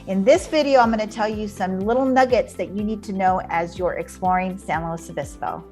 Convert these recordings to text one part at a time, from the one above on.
In this video, I'm going to tell you some little nuggets that you need to know as you're exploring San Luis Obispo.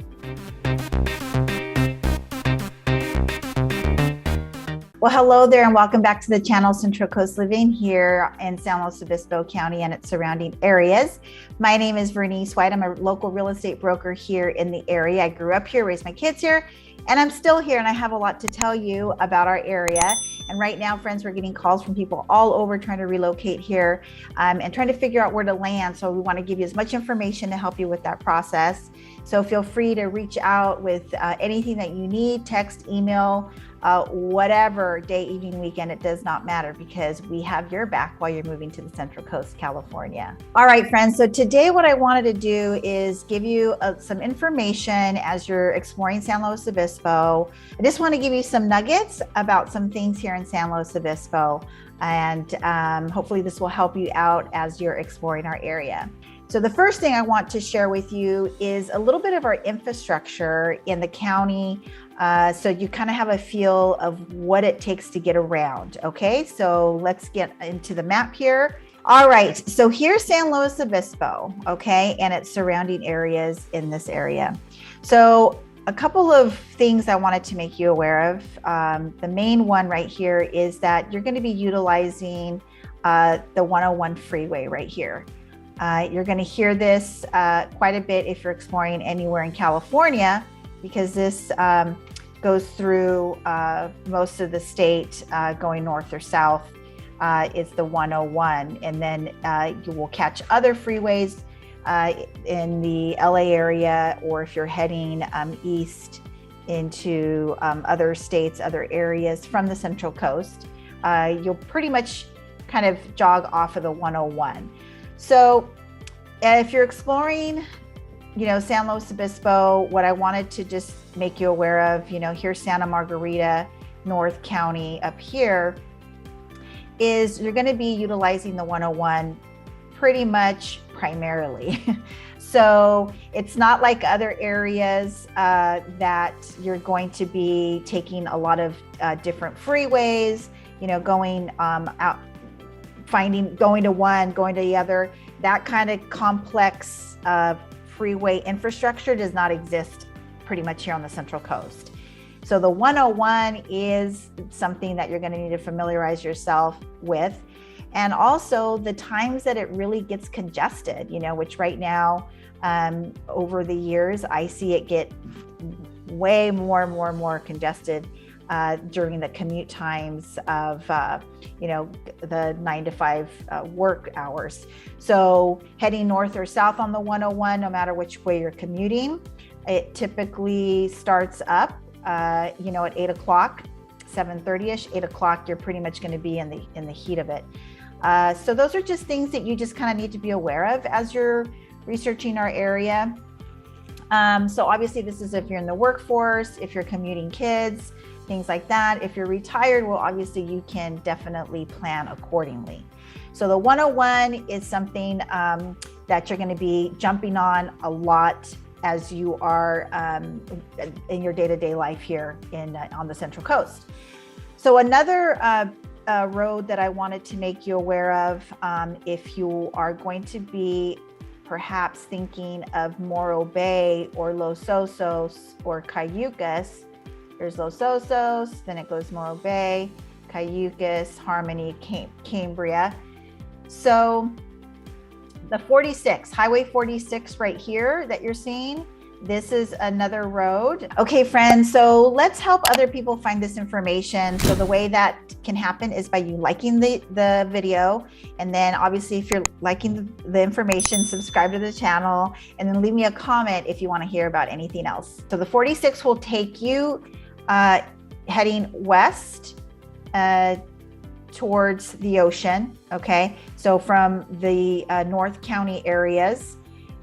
Well, hello there and welcome back to the channel Central Coast Living here in San Luis Obispo County and its surrounding areas. My name is Verenice White. I'm a local real estate broker here in the area. I grew up here, raised my kids here, and I'm still here, and I have a lot to tell you about our area. And right now, friends, we're getting calls from people all over trying to relocate here and trying to figure out where to land. So we want to give you as much information to help you with that process. So feel free to reach out with anything that you need, text, email, whatever, day, evening, weekend, it does not matter because we have your back while you're moving to the Central Coast, California. All right, friends. So today what I wanted to do is give you some information as you're exploring San Luis Obispo. I just want to give you some nuggets about some things here in San Luis Obispo. And hopefully this will help you out as you're exploring our area. So the first thing I want to share with you is a little bit of our infrastructure in the county. So you kind of have a feel of what it takes to get around. Okay, so let's get into the map here. All right, so here's San Luis Obispo, okay, and its surrounding areas in this area. So a couple of things I wanted to make you aware of. The main one right here is that you're going to be utilizing the 101 freeway right here. You're going to hear this quite a bit if you're exploring anywhere in California, because this goes through most of the state going north or south. It's the 101, and then you will catch other freeways in the LA area, or if you're heading east into other states, other areas from the Central Coast, you'll pretty much kind of jog off of the 101. So if you're exploring, San Luis Obispo, what I wanted to just make you aware of, here's Santa Margarita, North County up here, is you're going to be utilizing the 101 pretty much primarily. So it's not like other areas that you're going to be taking a lot of different freeways, going out, going to one, going to the other. That kind of complex freeway infrastructure does not exist pretty much here on the Central Coast. So the 101 is something that you're going to need to familiarize yourself with. And also the times that it really gets congested, which right now, over the years, I see it get way more congested during the commute times of, the 9 to 5 work hours. So heading north or south on the 101, no matter which way you're commuting, it typically starts up, at 8 o'clock, 7:30ish, 8 o'clock, you're pretty much going to be in the heat of it. So those are just things that you just kind of need to be aware of as you're researching our area. So obviously this is if you're in the workforce, if you're commuting kids, things like that. If you're retired, well, obviously you can definitely plan accordingly. So the 101 is something that you're going to be jumping on a lot as you are in your day-to-day life here on the Central Coast. So another road that I wanted to make you aware of, if you are going to be perhaps thinking of Morro Bay or Los Osos or Cayucas, there's Los Osos, then it goes Morro Bay, Cayucas, Harmony, Cambria. So the 46, Highway 46 right here that you're seeing, this is another road. Okay, friends, so let's help other people find this information. So the way that can happen is by you liking the video. And then obviously if you're liking the information, subscribe to the channel, and then leave me a comment if you want to hear about anything else. So the 46 will take you heading west towards the ocean. Okay, so from the North County areas,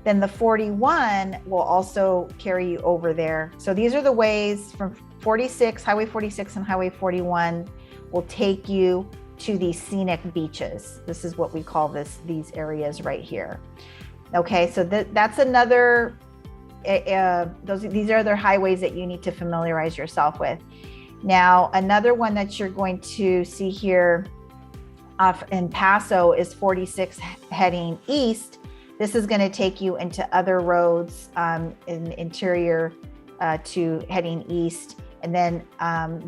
then the 41 will also carry you over there. So these are the ways from 46, Highway 46 and Highway 41 will take you to these scenic beaches. This is what we call these areas right here. Okay, so that's another, these are other highways that you need to familiarize yourself with. Now, another one that you're going to see here in Paso is 46 heading east. This is going to take you into other roads in the interior to heading east. And then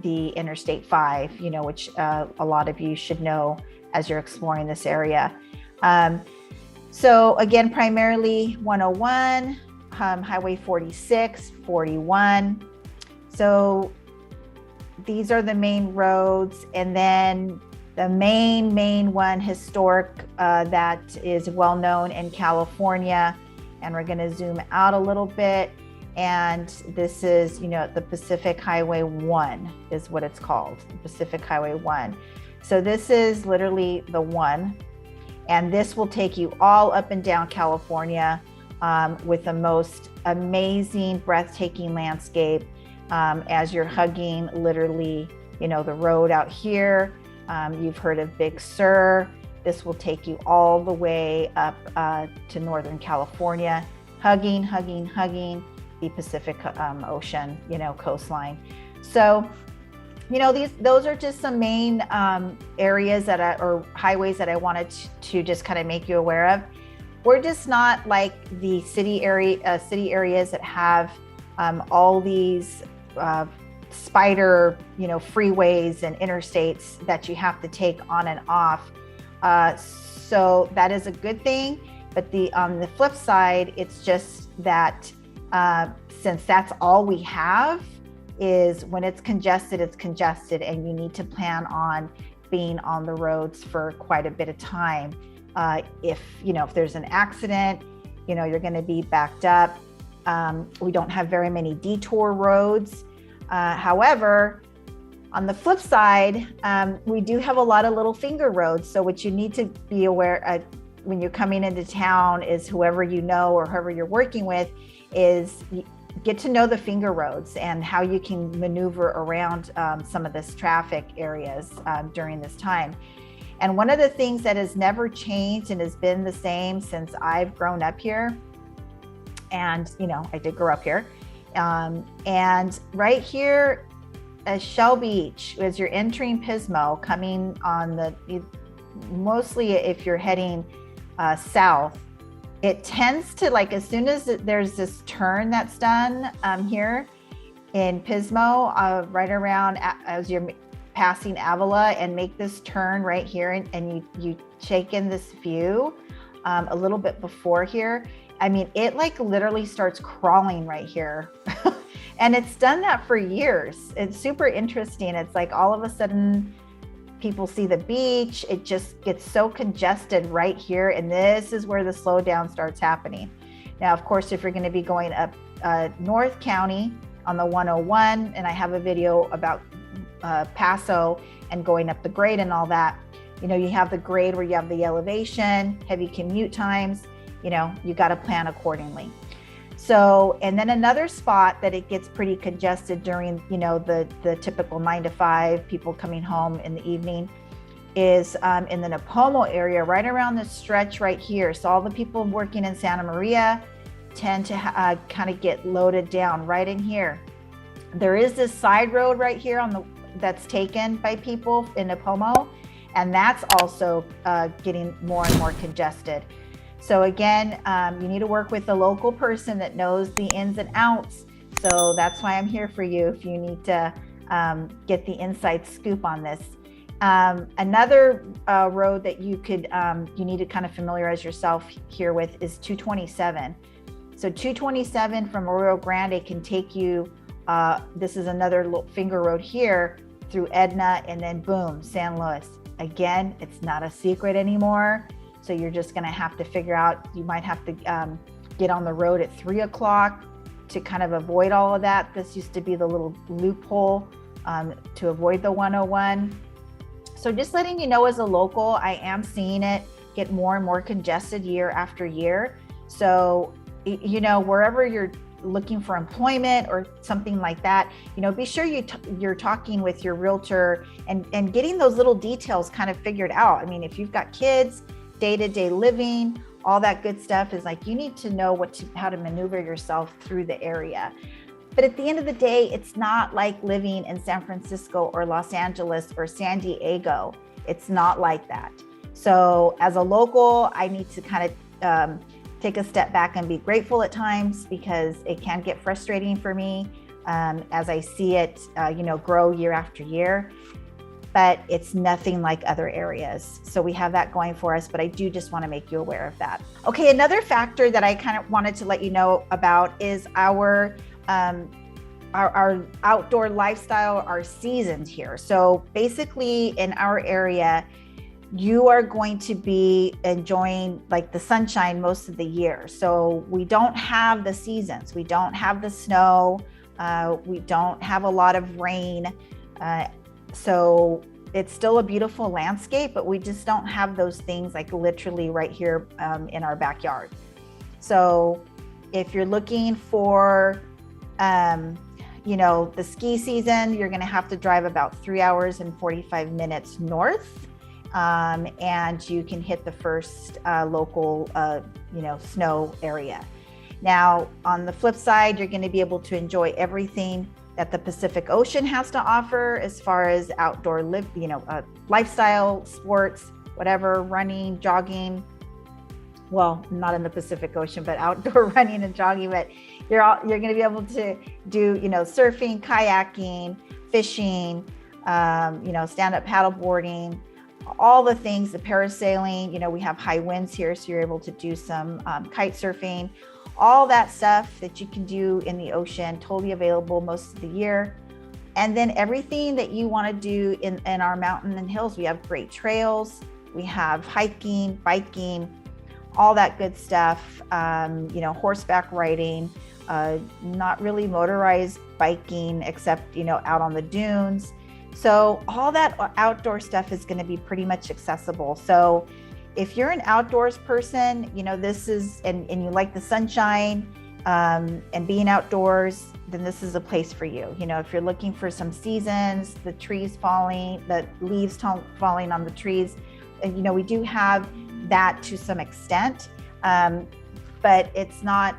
the Interstate 5, which a lot of you should know as you're exploring this area. So again, primarily 101, Highway 46, 41. So these are the main roads. And then the main one, historic, that is well known in California. And we're going to zoom out a little bit. And this is, the Pacific Highway 1 is what it's called, the Pacific Highway 1. So this is literally the one. And this will take you all up and down California with the most amazing, breathtaking landscape as you're hugging literally, the road out here. You've heard of Big Sur. This will take you all the way up to Northern California, hugging the Pacific Ocean, coastline. So, those are just some main areas or highways that I wanted to just kind of make you aware of. We're just not like the city areas that have all these spider, freeways and interstates that you have to take on and off. So that is a good thing. But on the flip side, it's just that since that's all we have, is when it's congested, and you need to plan on being on the roads for quite a bit of time. If there's an accident, you're going to be backed up. We don't have very many detour roads. However, on the flip side, we do have a lot of little finger roads. So what you need to be aware when you're coming into town is whoever you know or whoever you're working with is get to know the finger roads and how you can maneuver around some of this traffic areas during this time. And one of the things that has never changed and has been the same since I've grown up here, and I did grow up here, and right here at Shell Beach, as you're entering Pismo, coming on mostly if you're heading south, it tends to, like, as soon as there's this turn that's done here in Pismo, right around as you're passing Avila and make this turn right here, and you take in this view a little bit before here. I mean, it like literally starts crawling right here. And it's done that for years. It's super interesting. It's like all of a sudden people see the beach, it just gets so congested right here. And this is where the slowdown starts happening. Now, of course, if you're going to be going up North County on the 101, and I have a video about Paso and going up the grade and all that, you have the grade where you have the elevation, heavy commute times, you got to plan accordingly. So, and then another spot that it gets pretty congested during, the typical 9 to 5 people coming home in the evening is in the Napomo area, right around this stretch right here. So all the people working in Santa Maria tend to kind of get loaded down right in here. There is this side road right here that's taken by people in Napomo, and that's also getting more and more congested. So again, you need to work with a local person that knows the ins and outs. So that's why I'm here for you if you need to get the inside scoop on this. Another road that you need to kind of familiarize yourself here with is 227. So 227 from Arroyo Grande can take you, this is another little finger road here through Edna, and then boom, San Luis. Again, it's not a secret anymore. So you're just going to have to figure out, you might have to get on the road at 3 o'clock to kind of avoid all of that. This used to be the little loophole to avoid the 101. So just letting you know, as a local, I am seeing it get more and more congested year after year. So, wherever you're looking for employment or something like that, be sure you're talking with your realtor and getting those little details kind of figured out. I mean, if you've got kids, day-to-day living, all that good stuff is like, you need to know how to maneuver yourself through the area. But at the end of the day, it's not like living in San Francisco or Los Angeles or San Diego. It's not like that. So as a local, I need to kind of take a step back and be grateful at times, because it can get frustrating for me as I see it, grow year after year. But it's nothing like other areas. So we have that going for us, but I do just want to make you aware of that. Okay, another factor that I kind of wanted to let you know about is our outdoor lifestyle, our seasons here. So basically in our area, you are going to be enjoying like the sunshine most of the year. So we don't have the seasons. We don't have the snow. We don't have a lot of rain. So it's still a beautiful landscape, but we just don't have those things like literally right here in our backyard. So if you're looking for, the ski season, you're going to have to drive about 3 hours and 45 minutes north. And you can hit the first local, snow area. Now, on the flip side, you're going to be able to enjoy everything that the Pacific Ocean has to offer as far as outdoor lifestyle, sports, whatever, running, jogging. Well, not in the Pacific Ocean, but outdoor running and jogging. But you're going to be able to do, surfing, kayaking, fishing, stand-up paddleboarding, all the things, the parasailing. We have high winds here, so you're able to do some kite surfing. All that stuff that you can do in the ocean, totally available most of the year. And then everything that you want to do in our mountain and hills, we have great trails, we have hiking, biking, all that good stuff, horseback riding, not really motorized biking except, out on the dunes. So all that outdoor stuff is going to be pretty much accessible. So if you're an outdoors person, this is, and you like the sunshine and being outdoors, then this is a place for you. If you're looking for some seasons, the trees falling, the leaves falling on the trees, we do have that to some extent, but it's not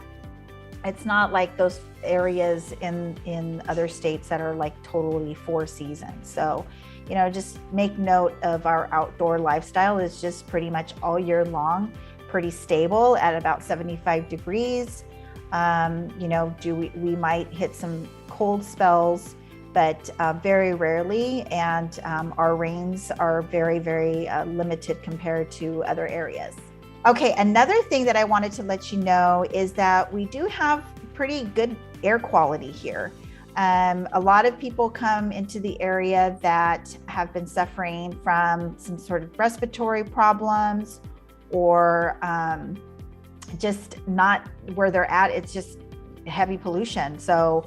like those areas in other states that are like totally 4 seasons. So just make note of our outdoor lifestyle is just pretty much all year long, pretty stable at about 75 degrees. We might hit some cold spells, but very rarely. And our rains are very, very limited compared to other areas. Okay, another thing that I wanted to let you know is that we do have pretty good air quality here. A lot of people come into the area that have been suffering from some sort of respiratory problems or just not where they're at. It's just heavy pollution. So,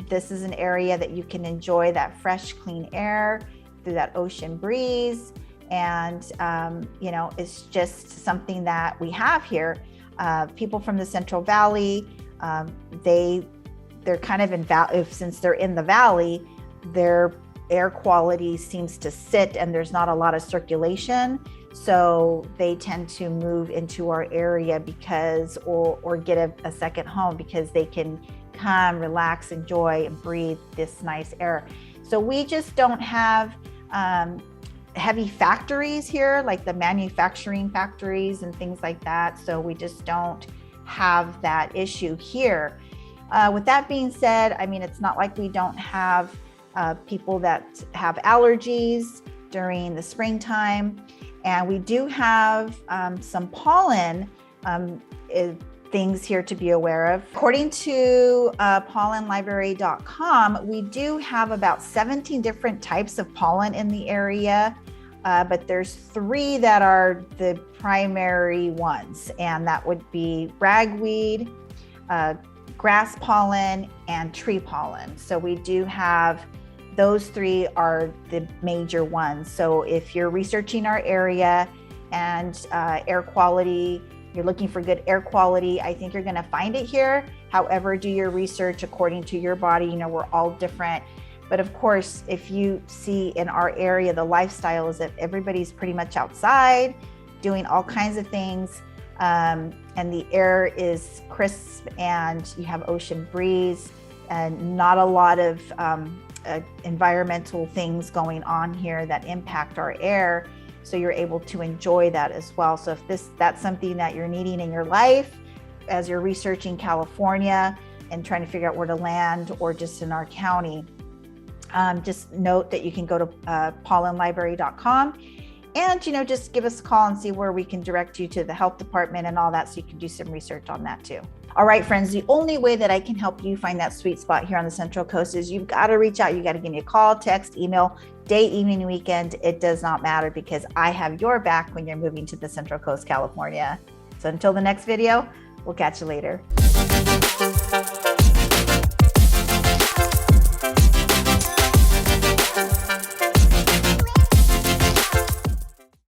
this is an area that you can enjoy that fresh, clean air through that ocean breeze. And, it's just something that we have here. People from the Central Valley, they're kind of since they're in the valley, their air quality seems to sit and there's not a lot of circulation. So they tend to move into our area because, or get a second home because they can come, relax, enjoy, and breathe this nice air. So we just don't have heavy factories here, like the manufacturing factories and things like that. So we just don't have that issue here. With that being said, it's not like we don't have people that have allergies during the springtime. And we do have some pollen things here to be aware of. According to pollenlibrary.com, we do have about 17 different types of pollen in the area, but there's 3 that are the primary ones, and that would be ragweed, grass pollen, and tree pollen. So we do have those 3 are the major ones. So if you're researching our area and air quality, you're looking for good air quality, I think you're going to find it here. However, do your research according to your body. We're all different. But of course, if you see in our area, the lifestyle is that everybody's pretty much outside doing all kinds of things. And the air is crisp and you have ocean breeze and not a lot of environmental things going on here that impact our air. So you're able to enjoy that as well. So if that's something that you're needing in your life as you're researching California and trying to figure out where to land, or just in our county, just note that you can go to paulinlibrary.com and, just give us a call and see where we can direct you to the health department and all that, so you can do some research on that too. All right, friends, the only way that I can help you find that sweet spot here on the Central Coast is you've got to reach out. You got to give me a call, text, email, day, evening, weekend. It does not matter, because I have your back when you're moving to the Central Coast, California. So until the next video, we'll catch you later.